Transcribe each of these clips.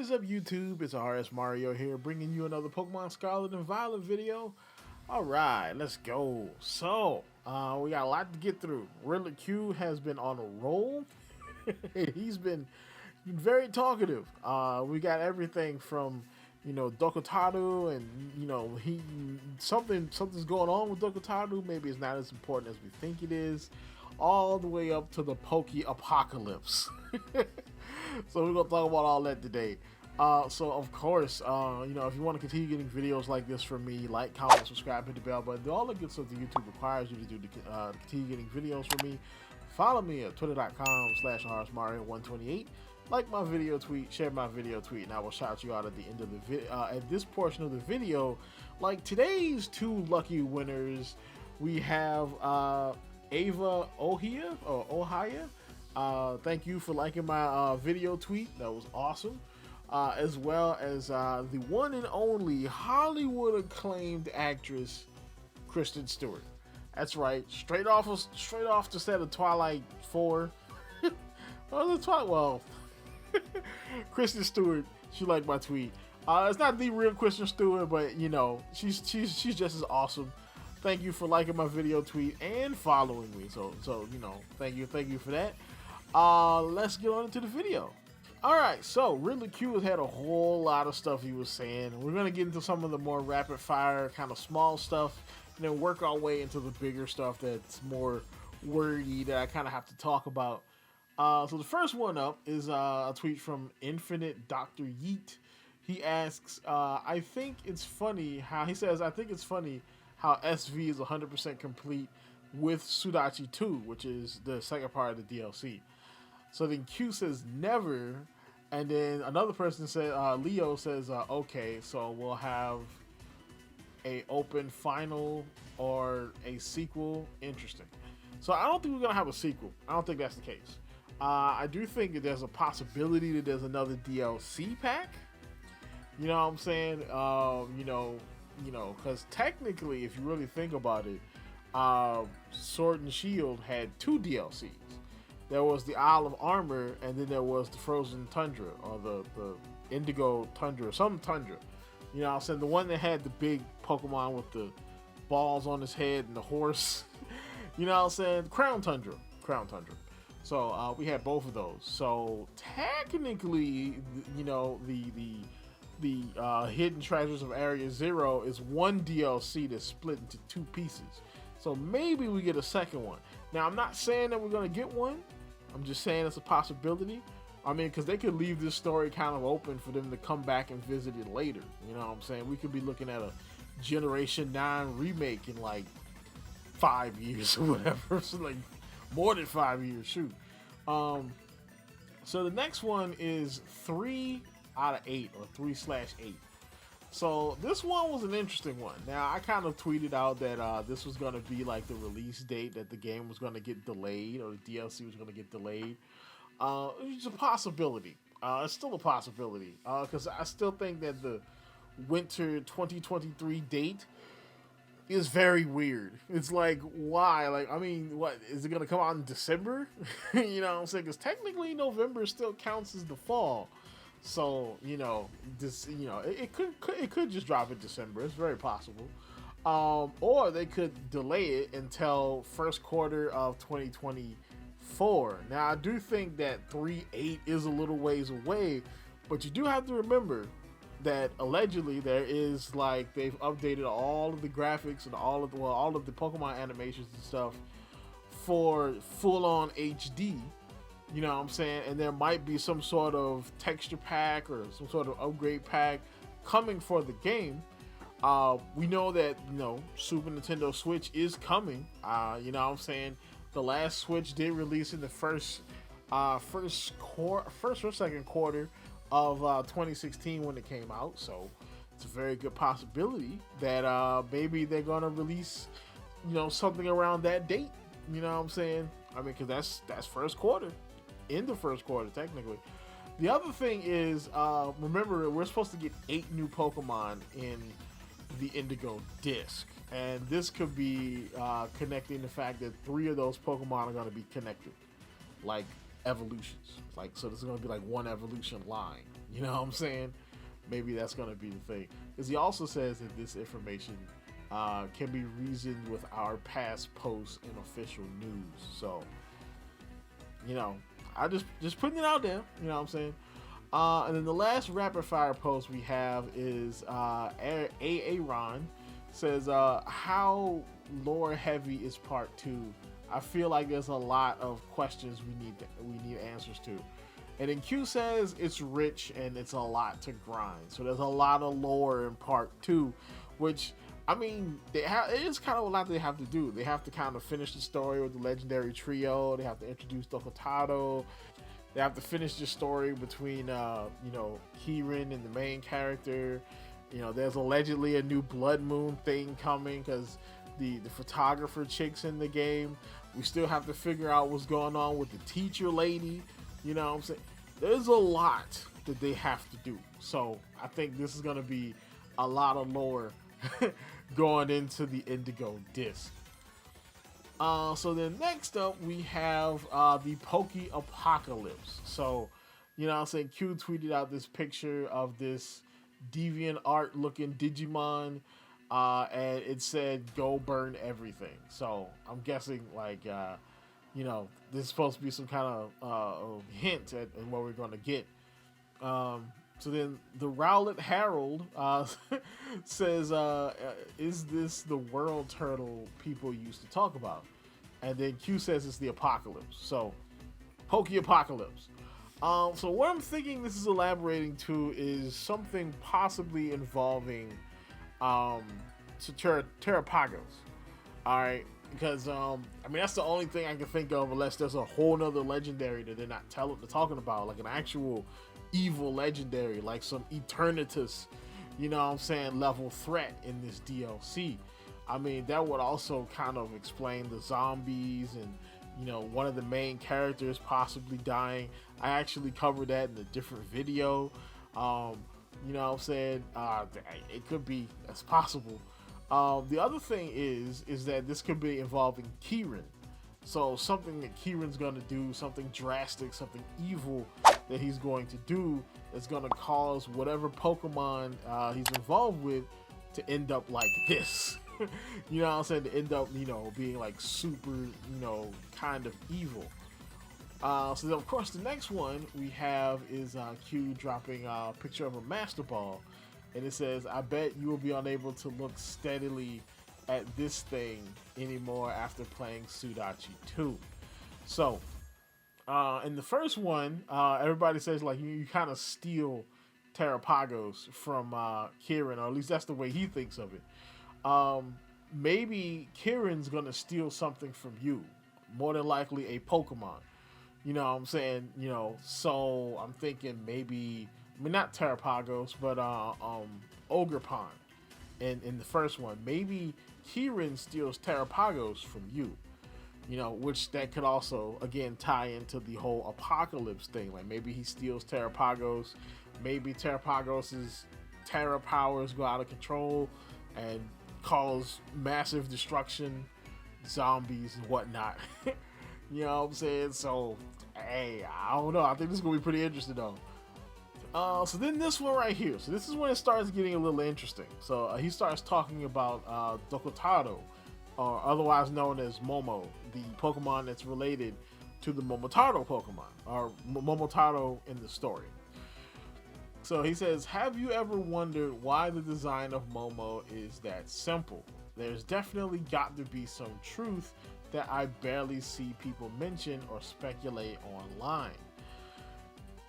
is up, YouTube? It's RSMario here, bringing you another Pokemon Scarlet and Violet video. Alright, let's go. So, we got a lot to get through. Riddler Khu has been on a roll. He's been very talkative. We got everything from, Dokutaro, and, something's going on with Dokutaro. Maybe it's not as important as we think it is. All the way up to the Poké Apocalypse. So we're going to talk about all that today. So of course, if you want to continue getting videos like this from me, like, comment, subscribe, hit the bell button, all the good stuff that YouTube requires you to do to continue getting videos from me. Follow me at twitter.com/rsmario128. Like my video tweet, share my video tweet, and I will shout you out at the end of the video. At this portion of the video, like today's two lucky winners, we have Ava Ohia. Thank you for liking my video tweet. That was awesome. As well as the one and only Hollywood acclaimed actress Kristen Stewart. That's right, straight off the set of Twilight 4. Kristen Stewart. She liked my tweet. It's not the real Kristen Stewart, but she's just as awesome. Thank you for liking my video tweet and following me. So thank you for that. Let's get on into the video. Alright, so Riddler Khu has had a whole lot of stuff he was saying. We're going to get into some of the more rapid fire, kind of small stuff, and then work our way into the bigger stuff that's more wordy that I kind of have to talk about. So the first one up is a tweet from Infinite Dr. Yeet. He asks, I think it's funny how SV is 100% complete with Sudachi 2, which is the second part of the DLC. So then Q says never, and then another person said, Leo says, okay, so we'll have a open final or a sequel. Interesting. So I don't think we're gonna have a sequel. I don't think that's the case. I do think that there's a possibility that there's another DLC pack. You know what I'm saying? Because technically, if you really think about it, Sword and Shield had two DLCs. There was the Isle of Armor, and then there was the Frozen Tundra, or the Indigo Tundra, some Tundra. You know what I'm saying? The one that had the big Pokemon with the balls on his head and the horse. You know what I'm saying? Crown Tundra. So we had both of those. So technically, the Hidden Treasures of Area Zero is one DLC that's split into two pieces. So maybe we get a second one. Now, I'm not saying that we're going to get one. I'm just saying it's a possibility. I mean, because they could leave this story kind of open for them to come back and visit it later. You know what I'm saying? We could be looking at a Generation 9 remake in like 5 years or whatever. So like more than 5 years, shoot. So the next one is 3 out of 8 or 3/8. So this one was an interesting one. Now I kind of tweeted out that this was going to be like the release date, that the game was going to get delayed or the DLC was going to get delayed. It's a possibility. It's still a possibility because I still think that the winter 2023 date is very weird. It's like, why? Like, I mean, what is it going to come out in December? You know what I'm saying? Because technically November still counts as the fall. So, it could just drop in December. It's very possible. Or they could delay it until first quarter of 2024. Now, I do think that 3/8 is a little ways away, but you do have to remember that allegedly there is, like, they've updated all of the graphics and all of the Pokemon animations and stuff for full-on HD. You know what I'm saying? And there might be some sort of texture pack or some sort of upgrade pack coming for the game. We know that, Super Nintendo Switch is coming. You know what I'm saying? The last Switch did release in the first or second quarter of 2016 when it came out. So it's a very good possibility that maybe they're going to release, something around that date. You know what I'm saying? I mean, because that's first quarter. In the first quarter, technically. The other thing is, remember, we're supposed to get 8 new Pokemon in the Indigo disc, and this could be connecting the fact that 3 of those Pokemon are going to be connected, like evolutions. Like, so this is going to be like one evolution line. You know what I'm saying? Maybe that's going to be the thing. Because he also says that this information can be reasoned with our past posts and official news. So, you know, I just putting it out there. You know what I'm saying? And then the last rapid fire post we have is Aaron says, how lore heavy is part 2? I feel like there's a lot of questions we need answers to. And then Q says it's rich and it's a lot to grind. So there's a lot of lore in part 2, which, I mean, it is kind of a lot they have to do. They have to kind of finish the story with the legendary trio. They have to introduce Dokutaro. They have to finish the story between, Kieran and the main character. You know, there's allegedly a new Blood Moon thing coming because the photographer chick's in the game. We still have to figure out what's going on with the teacher lady. You know what I'm saying? There's a lot that they have to do. So I think this is going to be a lot of lore going into the Indigo disc. So then next up we have the Poké Apocalypse. So, you know what I'm saying, Q tweeted out this picture of this deviant art looking Digimon, and it said go burn everything. So I'm guessing like this is supposed to be some kind of hint at what we're going to get. So then the Rowlet Herald says, is this the world turtle people used to talk about? And then Q says it's the apocalypse. So, Poké Apocalypse. So what I'm thinking this is elaborating to is something possibly involving Terapagos. Alright, because that's the only thing I can think of, unless there's a whole nother legendary that they're not talking about, like an actual evil legendary, like some Eternatus, level threat in this DLC. I mean, that would also kind of explain the zombies and, one of the main characters possibly dying. I actually covered that in a different video. It could be, that's possible. The other thing is that this could be involving Kieran. So something that Kieran's going to do, something drastic, something evil that he's going to do is going to cause whatever Pokemon he's involved with to end up like this. You know what I'm saying? To end up, being like super, kind of evil. So then, of course, the next one we have is Q dropping a picture of a Master Ball. And it says, I bet you will be unable to look steadily at this thing anymore after playing Sudachi 2. So, in the first one, everybody says, like, you kind of steal Terapagos from Kieran, or at least that's the way he thinks of it. Maybe Kieran's gonna steal something from you, more than likely a Pokemon. You know what I'm saying? So I'm thinking maybe, not Terapagos, but Ogerpon in the first one. Maybe Kieran steals Terapagos from you, which that could also, again, tie into the whole apocalypse thing. Like maybe he steals Terapagos, maybe Terapagos' Terra powers go out of control and cause massive destruction, zombies and whatnot. You know what I'm saying? So, hey, I don't know. I think this is going to be pretty interesting, though. So then this one right here. So this is when it starts getting a little interesting. So he starts talking about Dokutaro, or otherwise known as Momo, the Pokemon that's related to the Momotaro Pokemon, or Momotaro in the story. So he says, have you ever wondered why the design of Momo is that simple? There's definitely got to be some truth that I barely see people mention or speculate online.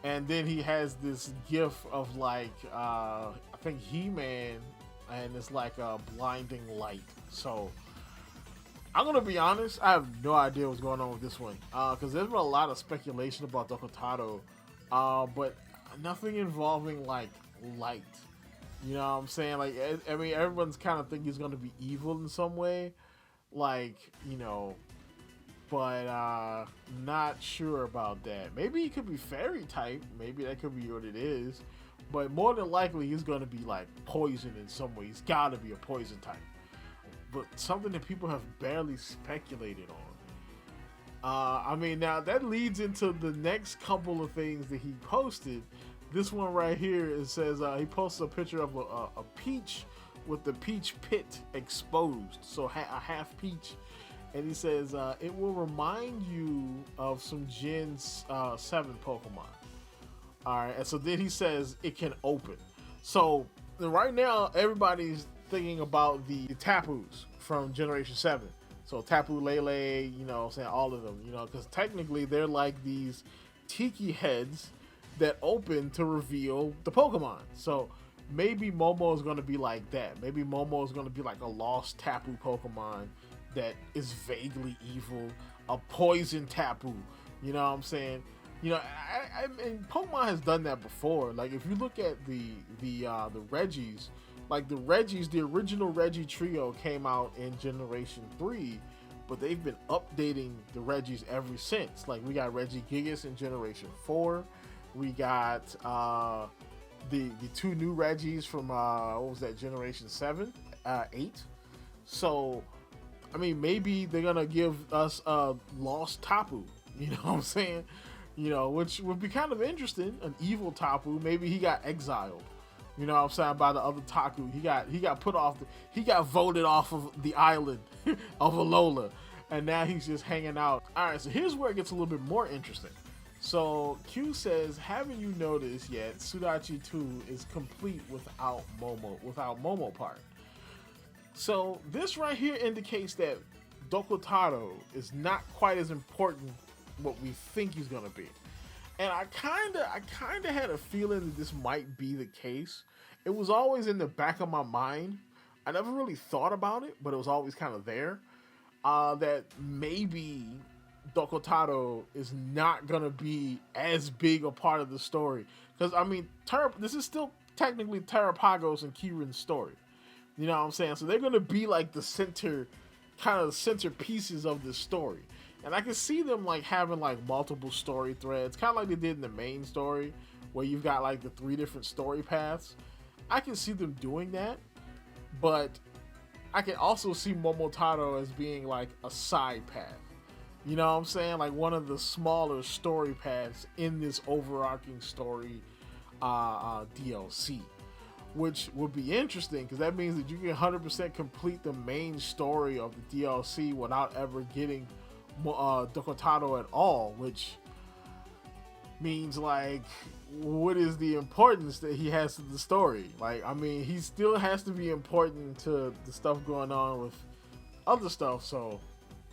And then he has this gif of like, I think He-Man, and it's like a blinding light. So I'm going to be honest, I have no idea what's going on with this one. Because there's been a lot of speculation about Dokutaro, but nothing involving like light. You know what I'm saying? Like, I mean, everyone's kind of think he's going to be evil in some way. Like, but not sure about that. Maybe he could be fairy type. Maybe that could be what it is. But more than likely, he's going to be like poison in some way. He's got to be a poison type. But something that people have barely speculated I mean, now that leads into the next couple of things that he posted. This one right here, it says he posts a picture of a peach with the peach pit exposed, so a half peach, and he says it will remind you of some Gen 7 Pokemon. All right, and so then he says it can open. So right now, everybody's thinking about the Tapus from Generation 7. So Tapu, Lele, you know, saying all of them, you know, because technically they're like these tiki heads that open to reveal the Pokemon. So maybe Momo is going to be like that. Maybe Momo is going to be like a lost Tapu Pokemon that is vaguely evil, a poison Tapu. You know what I'm saying? You know, and Pokemon has done that before. Like if you look at the Regis, like the original Reggie trio came out in Generation 3, but they've been updating the Regis ever since. Like we got Regigigas in Generation 4. We got the two new Regis from what was that, Generation 7, 8. So I mean, maybe they're gonna give us a lost Tapu. You know what I'm saying? You know, which would be kind of interesting. An evil Tapu. Maybe he got exiled. You know what I'm saying, by the other Taku. He got put off. He got voted off of the island of Alola, and now he's just hanging out. All right, so here's where it gets a little bit more interesting. So Q says, haven't you noticed yet? Sudachi 2 is complete without Momo part. So this right here indicates that Dokutaro is not quite as important what we think he's gonna be. And I kinda had a feeling that this might be the case. It was always in the back of my mind. I never really thought about it, but it was always kind of there. That maybe Dokutaro is not gonna be as big a part of the story. Because I mean, this is still technically Terapagos and Kirin's story. You know what I'm saying? So they're gonna be like the center pieces of this story. And I can see them like having like multiple story threads, kind of like they did in the main story, where you've got like the 3 different story paths. I can see them doing that, but I can also see Momotaro as being like a side path. You know what I'm saying? Like one of the smaller story paths in this overarching story DLC, which would be interesting because that means that you can 100% complete the main story of the DLC without ever getting Dokutaro at all, which means like, what is the importance that he has to the story? Like, I mean, he still has to be important to the stuff going on with other stuff, so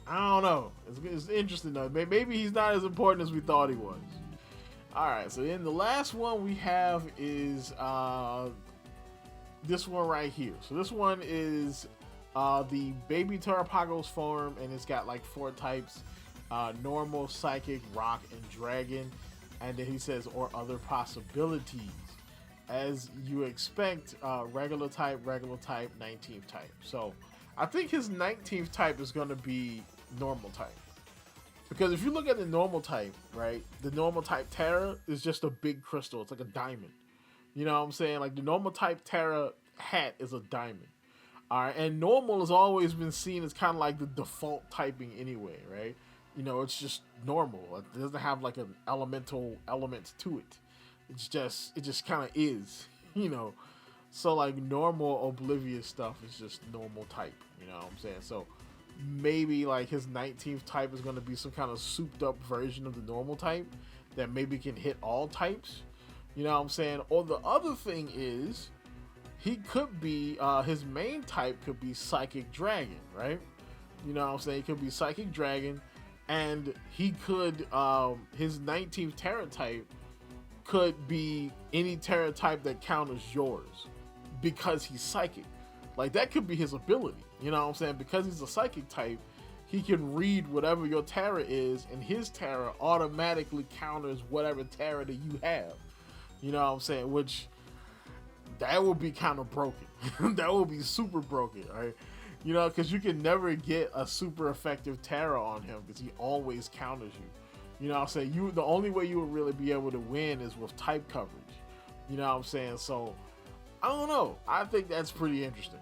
I don't know. It's interesting though. Maybe he's not as important as we thought he was. Alright, so then the last one we have is this one right here. So this one is the baby Terapagos form, and it's got like 4 types: normal, psychic, rock, and dragon. And then he says, or other possibilities. As you expect, regular type, 19th type. So I think his 19th type is going to be normal type. Because if you look at the normal type, right, the normal type Terra is just a big crystal. It's like a diamond. You know what I'm saying? Like the normal type Terra hat is a diamond. All right, and normal has always been seen as kind of like the default typing anyway, right? You know, it's just normal. It doesn't have like an elemental element to it. It just kind of is, you know. So like normal oblivious stuff is just normal type, you know what I'm saying? So maybe like his 19th type is going to be some kind of souped up version of the normal type that maybe can hit all types, you know what I'm saying? Or the other thing is, he could be, his main type could be Psychic Dragon, right? You know what I'm saying? He could be Psychic Dragon, and he could, his 19th Terra type could be any Terra type that counters yours, because he's Psychic. Like, that could be his ability, you know what I'm saying? Because he's a Psychic type, he can read whatever your Terra is, and his Terra automatically counters whatever Terra that you have. You know what I'm saying? Which, that would be kind of broken. That would be super broken, right? You know, because you can never get a super effective Terra on him because he always counters you. You know what I'm saying? The only way you would really be able to win is with type coverage. You know what I'm saying? So, I don't know. I think that's pretty interesting.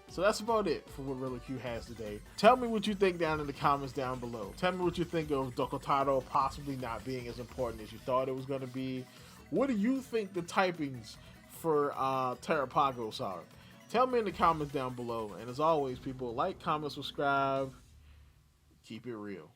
So that's about it for what Riddler Khu has today. Tell me what you think down in the comments down below. Tell me what you think of Dokutaro possibly not being as important as you thought it was going to be. What do you think the typings for Terapagos are? Tell me in the comments down below. And as always, people, like, comment, subscribe. Keep it real.